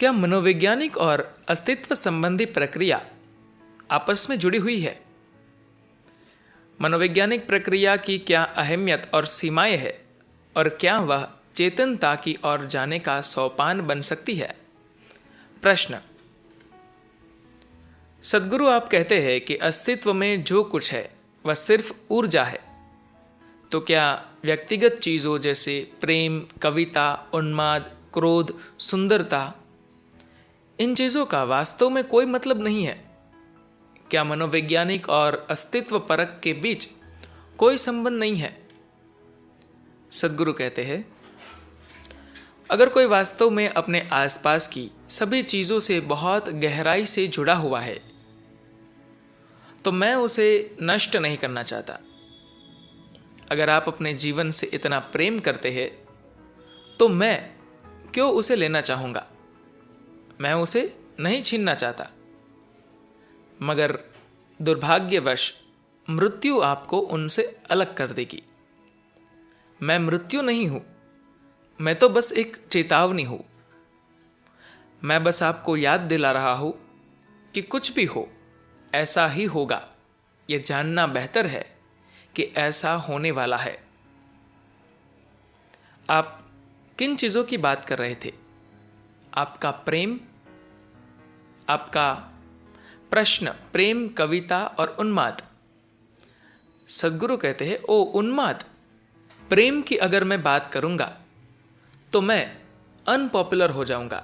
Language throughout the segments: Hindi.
क्या मनोवैज्ञानिक और अस्तित्व संबंधी प्रक्रिया आपस में जुड़ी हुई है? मनोवैज्ञानिक प्रक्रिया की क्या अहमियत और सीमाएं हैं, और क्या वह चेतनता की ओर जाने का सोपान बन सकती है? प्रश्न। सद्गुरु आप कहते हैं कि अस्तित्व में जो कुछ है वह सिर्फ ऊर्जा है, तो क्या व्यक्तिगत चीज़ों जैसे प्रेम, कविता, उन्माद, क्रोध, सुंदरता, इन चीज़ों का वास्तव में कोई मतलब नहीं है? क्या मनोवैज्ञानिक और अस्तित्व परक के बीच कोई संबंध नहीं है? सद्गुरु कहते हैं, अगर कोई वास्तव में अपने आसपास की सभी चीज़ों से बहुत गहराई से जुड़ा हुआ है तो मैं उसे नष्ट नहीं करना चाहता। अगर आप अपने जीवन से इतना प्रेम करते हैं तो मैं क्यों उसे लेना चाहूँगा? मैं उसे नहीं छीनना चाहता। मगर दुर्भाग्यवश मृत्यु आपको उनसे अलग कर देगी। मैं मृत्यु नहीं हूँ, मैं तो बस एक चेतावनी हूँ। मैं बस आपको याद दिला रहा हूँ कि कुछ भी हो ऐसा ही होगा। ये जानना बेहतर है कि ऐसा होने वाला है। आप किन चीज़ों की बात कर रहे थे? आपका प्रेम? आपका प्रश्न प्रेम, कविता और उन्माद। सद्गुरु कहते हैं, ओ उन्माद, प्रेम की अगर मैं बात करूंगा तो मैं अनपॉपुलर हो जाऊंगा।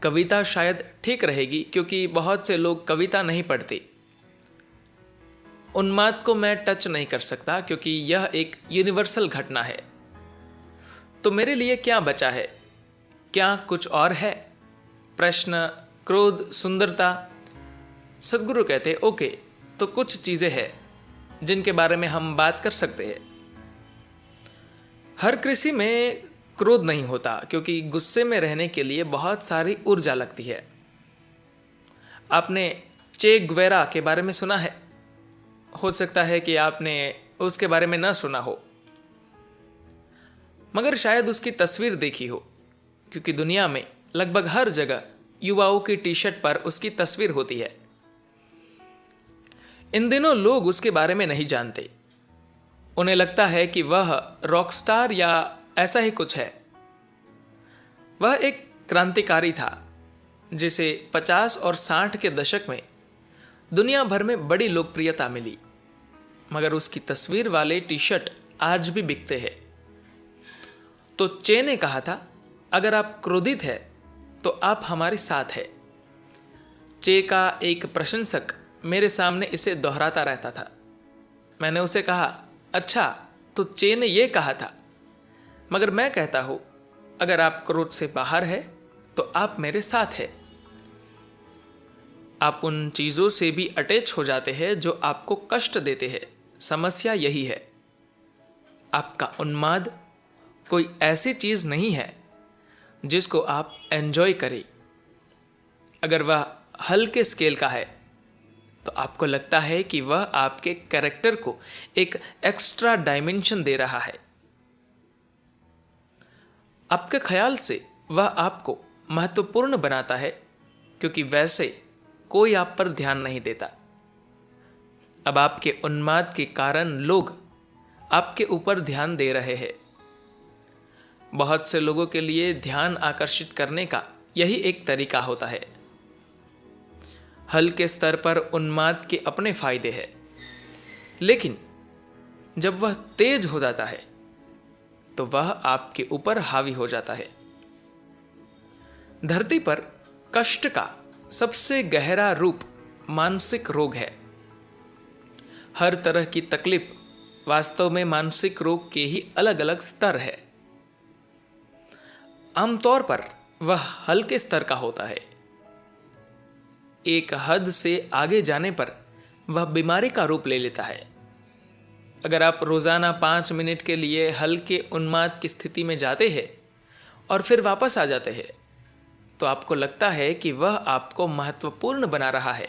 कविता शायद ठीक रहेगी क्योंकि बहुत से लोग कविता नहीं पढ़ते। उन्माद को मैं टच नहीं कर सकता क्योंकि यह एक यूनिवर्सल घटना है। तो मेरे लिए क्या बचा है? क्या कुछ और है? प्रश्न, क्रोध, सुंदरता। सद्गुरु कहते ओके, तो कुछ चीज़ें हैं जिनके बारे में हम बात कर सकते हैं। हर किसी में क्रोध नहीं होता क्योंकि गुस्से में रहने के लिए बहुत सारी ऊर्जा लगती है। आपने चे गुवेरा के बारे में सुना है? हो सकता है कि आपने उसके बारे में न सुना हो, मगर शायद उसकी तस्वीर देखी हो, क्योंकि दुनिया में लगभग हर जगह युवाओं की टी शर्ट पर उसकी तस्वीर होती है। इन दिनों लोग उसके बारे में नहीं जानते। उन्हें लगता है कि वह रॉकस्टार या ऐसा ही कुछ है। वह एक क्रांतिकारी था जिसे 50 और 60 के दशक में दुनिया भर में बड़ी लोकप्रियता मिली, मगर उसकी तस्वीर वाले टी शर्ट आज भी बिकते हैं। तो चे ने कहा था, अगर आप क्रोधित हैं तो आप हमारे साथ हैं। चे का एक प्रशंसक मेरे सामने इसे दोहराता रहता था। मैंने उसे कहा, अच्छा तो चे ने यह कहा था, मगर मैं कहता हूं अगर आप क्रोध से बाहर हैं तो आप मेरे साथ हैं। आप उन चीज़ों से भी अटैच हो जाते हैं जो आपको कष्ट देते हैं। समस्या यही है। आपका उन्माद कोई ऐसी चीज़ नहीं है जिसको आप एंजॉय करें। अगर वह हल्के स्केल का है तो आपको लगता है कि वह आपके कैरेक्टर को एक एक्स्ट्रा डायमेंशन दे रहा है। आपके ख्याल से वह आपको महत्वपूर्ण बनाता है क्योंकि वैसे कोई आप पर ध्यान नहीं देता। अब आपके उन्माद के कारण लोग आपके ऊपर ध्यान दे रहे हैं। बहुत से लोगों के लिए ध्यान आकर्षित करने का यही एक तरीका होता है। हल्के स्तर पर उन्माद के अपने फायदे हैं, लेकिन जब वह तेज हो जाता है तो वह आपके ऊपर हावी हो जाता है। धरती पर कष्ट का सबसे गहरा रूप मानसिक रोग है। हर तरह की तकलीफ वास्तव में मानसिक रोग के ही अलग अलग स्तर है। आमतौर पर वह हल्के स्तर का होता है। एक हद से आगे जाने पर वह बीमारी का रूप ले लेता है। अगर आप रोजाना 5 मिनट के लिए हल्के उन्माद की स्थिति में जाते हैं और फिर वापस आ जाते हैं तो आपको लगता है कि वह आपको महत्वपूर्ण बना रहा है।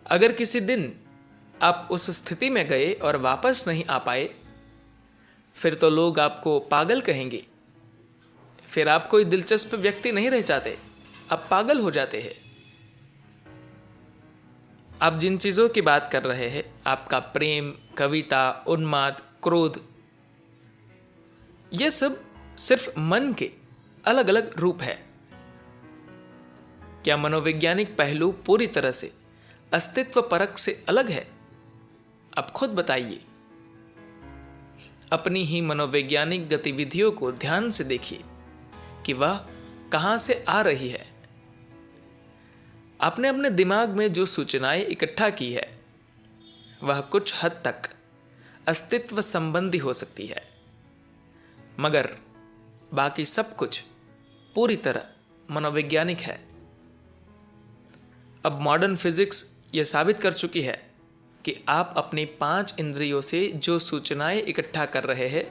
अगर किसी दिन आप उस स्थिति में गए और वापस नहीं आ पाए, फिर तो लोग आपको पागल कहेंगे। फिर आप कोई दिलचस्प व्यक्ति नहीं रह जाते, आप पागल हो जाते हैं। आप जिन चीज़ों की बात कर रहे हैं, आपका प्रेम, कविता, उन्माद, क्रोध, ये सब सिर्फ मन के अलग अलग रूप है। क्या मनोवैज्ञानिक पहलू पूरी तरह से अस्तित्व परक से अलग है? अब खुद बताइए। अपनी ही मनोवैज्ञानिक गतिविधियों को ध्यान से देखिए कि वह कहां से आ रही है। आपने अपने दिमाग में जो सूचनाएं इकट्ठा की है, वह कुछ हद तक अस्तित्व संबंधी हो सकती है, मगर बाकी सब कुछ पूरी तरह मनोवैज्ञानिक है। अब मॉडर्न फिजिक्स यह साबित कर चुकी है कि आप अपनी 5 इंद्रियों से जो सूचनाएं इकट्ठा कर रहे हैं,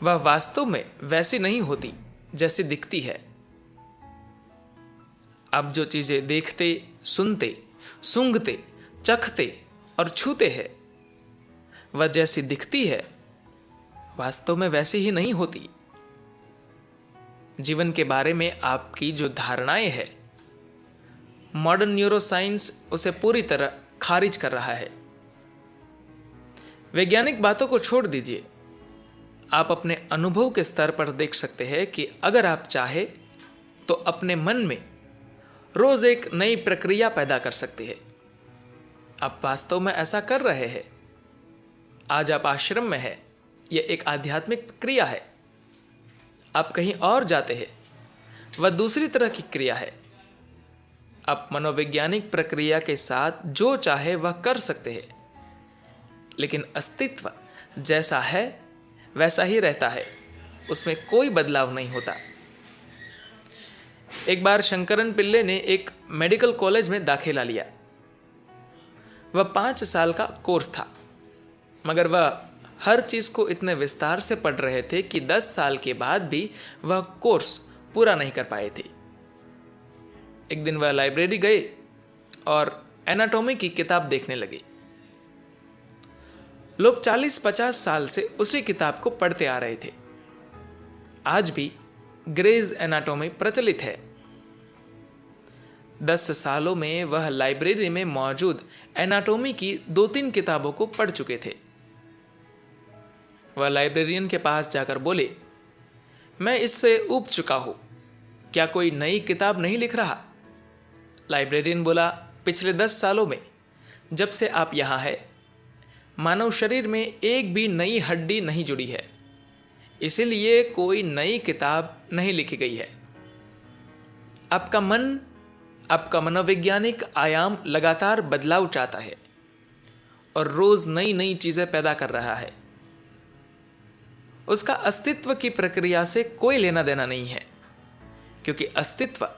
वह वास्तव में वैसी नहीं होती जैसी दिखती है। आप जो चीजें देखते, सुनते, सूंघते, चखते और छूते हैं, वह जैसी दिखती है वास्तव में वैसी ही नहीं होती। जीवन के बारे में आपकी जो धारणाएं हैं, मॉडर्न न्यूरोसाइंस उसे पूरी तरह खारिज कर रहा है। वैज्ञानिक बातों को छोड़ दीजिए, आप अपने अनुभव के स्तर पर देख सकते हैं कि अगर आप चाहे तो अपने मन में रोज एक नई प्रक्रिया पैदा कर सकते हैं। आप वास्तव में ऐसा कर रहे हैं। आज आप आश्रम में हैं, यह एक आध्यात्मिक क्रिया है। आप कहीं और जाते हैं, वह दूसरी तरह की क्रिया है। आप मनोवैज्ञानिक प्रक्रिया के साथ जो चाहे वह कर सकते हैं, लेकिन अस्तित्व जैसा है वैसा ही रहता है, उसमें कोई बदलाव नहीं होता। एक बार शंकरन पिल्ले ने एक मेडिकल कॉलेज में दाखिला लिया। वह 5 साल का कोर्स था, मगर वह हर चीज को इतने विस्तार से पढ़ रहे थे कि 10 साल के बाद भी वह कोर्स पूरा नहीं कर पाए थे। एक दिन वह लाइब्रेरी गए और एनाटॉमी की किताब देखने लगे। लोग 40-50 साल से उसी किताब को पढ़ते आ रहे थे। आज भी ग्रेज एनाटॉमी प्रचलित है। 10 सालों में वह लाइब्रेरी में मौजूद एनाटॉमी की 2-3 किताबों को पढ़ चुके थे। वह लाइब्रेरियन के पास जाकर बोले, मैं इससे ऊब चुका हूं, क्या कोई नई किताब नहीं लिख रहा? लाइब्रेरियन बोला, पिछले 10 सालों में जब से आप यहां हैं, मानव शरीर में एक भी नई हड्डी नहीं जुड़ी है, इसीलिए कोई नई किताब नहीं लिखी गई है। आपका मन, आपका मनोवैज्ञानिक आयाम लगातार बदलाव चाहता है और रोज नई नई चीजें पैदा कर रहा है। उसका अस्तित्व की प्रक्रिया से कोई लेना देना नहीं है, क्योंकि अस्तित्व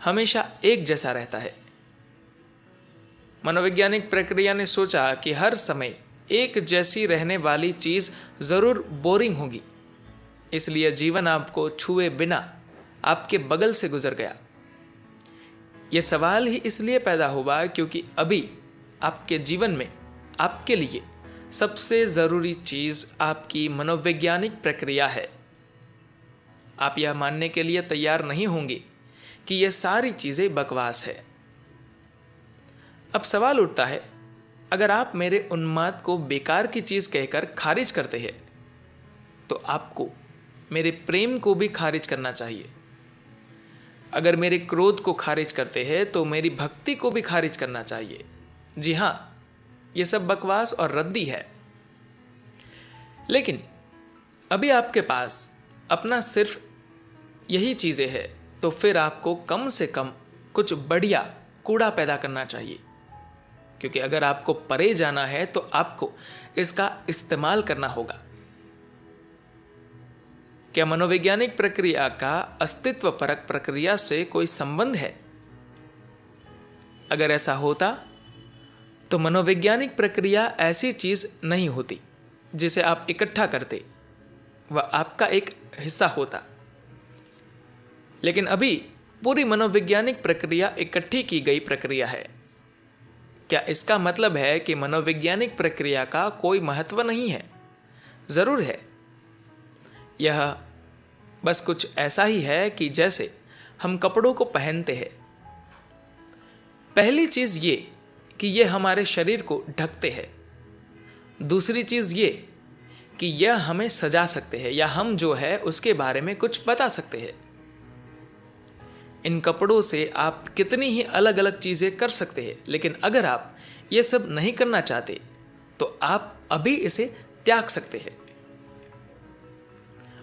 हमेशा एक जैसा रहता है। मनोवैज्ञानिक प्रक्रिया ने सोचा कि हर समय एक जैसी रहने वाली चीज जरूर बोरिंग होगी, इसलिए जीवन आपको छुए बिना आपके बगल से गुजर गया। यह सवाल ही इसलिए पैदा हुआ क्योंकि अभी आपके जीवन में आपके लिए सबसे जरूरी चीज आपकी मनोवैज्ञानिक प्रक्रिया है। आप यह मानने के लिए तैयार नहीं होंगे कि यह सारी चीजें बकवास है। अब सवाल उठता है, अगर आप मेरे उन्माद को बेकार की चीज कहकर खारिज करते हैं, तो आपको मेरे प्रेम को भी खारिज करना चाहिए। अगर मेरे क्रोध को खारिज करते हैं, तो मेरी भक्ति को भी खारिज करना चाहिए। जी हां, यह सब बकवास और रद्दी है। लेकिन अभी आपके पास अपना सिर्फ यही चीजें हैं, तो फिर आपको कम से कम कुछ बढ़िया कूड़ा पैदा करना चाहिए, क्योंकि अगर आपको परे जाना है तो आपको इसका इस्तेमाल करना होगा। क्या मनोवैज्ञानिक प्रक्रिया का अस्तित्व परक प्रक्रिया से कोई संबंध है? अगर ऐसा होता तो मनोवैज्ञानिक प्रक्रिया ऐसी चीज नहीं होती जिसे आप इकट्ठा करते, वह आपका एक हिस्सा होता। लेकिन अभी पूरी मनोवैज्ञानिक प्रक्रिया इकट्ठी की गई प्रक्रिया है। क्या इसका मतलब है कि मनोवैज्ञानिक प्रक्रिया का कोई महत्व नहीं है? जरूर है। यह बस कुछ ऐसा ही है कि जैसे हम कपड़ों को पहनते हैं, पहली चीज ये कि ये हमारे शरीर को ढकते हैं। दूसरी चीज ये कि यह हमें सजा सकते हैं या हम जो है उसके बारे में कुछ बता सकते हैं। इन कपड़ों से आप कितनी ही अलग अलग चीजें कर सकते हैं, लेकिन अगर आप ये सब नहीं करना चाहते तो आप अभी इसे त्याग सकते हैं।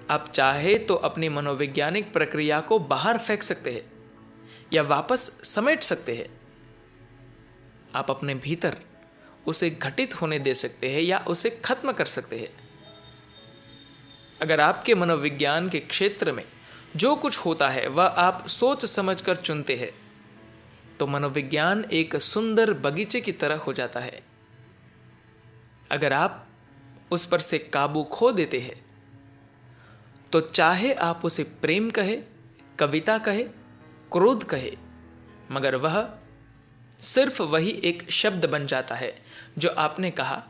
आप चाहे तो अपनी मनोवैज्ञानिक प्रक्रिया को बाहर फेंक सकते हैं या वापस समेट सकते हैं। आप अपने भीतर उसे घटित होने दे सकते हैं या उसे खत्म कर सकते हैं। अगर आपके मनोविज्ञान के क्षेत्र में जो कुछ होता है वह आप सोच समझकर चुनते हैं, तो मनोविज्ञान एक सुंदर बगीचे की तरह हो जाता है। अगर आप उस पर से काबू खो देते हैं, तो चाहे आप उसे प्रेम कहे, कविता कहे, क्रोध कहे, मगर वह सिर्फ वही एक शब्द बन जाता है जो आपने कहा।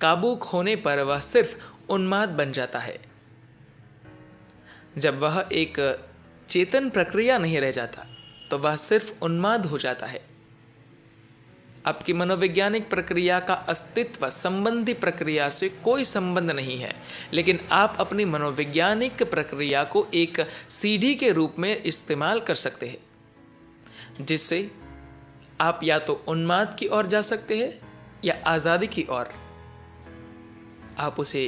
काबू खोने पर वह सिर्फ उन्माद बन जाता है। जब वह एक चेतन प्रक्रिया नहीं रह जाता तो वह सिर्फ उन्माद हो जाता है। आपकी मनोवैज्ञानिक प्रक्रिया का अस्तित्व संबंधी प्रक्रिया से कोई संबंध नहीं है, लेकिन आप अपनी मनोवैज्ञानिक प्रक्रिया को एक सीढ़ी के रूप में इस्तेमाल कर सकते हैं, जिससे आप या तो उन्माद की ओर जा सकते हैं या आज़ादी की ओर। आप उसे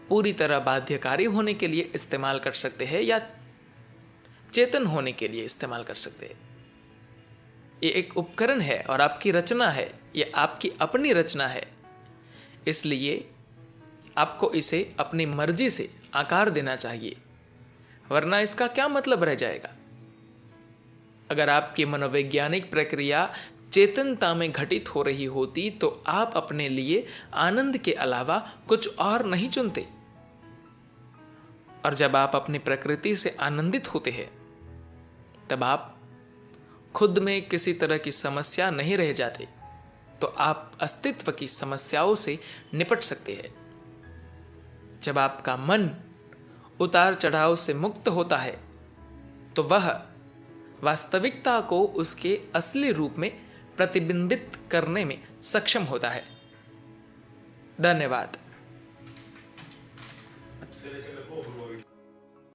पूरी तरह बाध्यकारी होने के लिए इस्तेमाल कर सकते हैं या चेतन होने के लिए इस्तेमाल कर सकते हैं। ये एक उपकरण है और आपकी रचना है, ये आपकी अपनी रचना है, इसलिए आपको इसे अपनी मर्जी से आकार देना चाहिए, वरना इसका क्या मतलब रह जाएगा। अगर आपकी मनोवैज्ञानिक प्रक्रिया चेतनता में घटित हो रही होती तो आप अपने लिए आनंद के अलावा कुछ और नहीं चुनते। और जब आप अपनी प्रकृति से आनंदित होते हैं, तब आप खुद में किसी तरह की समस्या नहीं रह जाते, तो आप अस्तित्व की समस्याओं से निपट सकते हैं। जब आपका मन उतार चढ़ाव से मुक्त होता है, तो वह वास्तविकता को उसके असली रूप में प्रतिबिंबित करने में सक्षम होता है। धन्यवाद।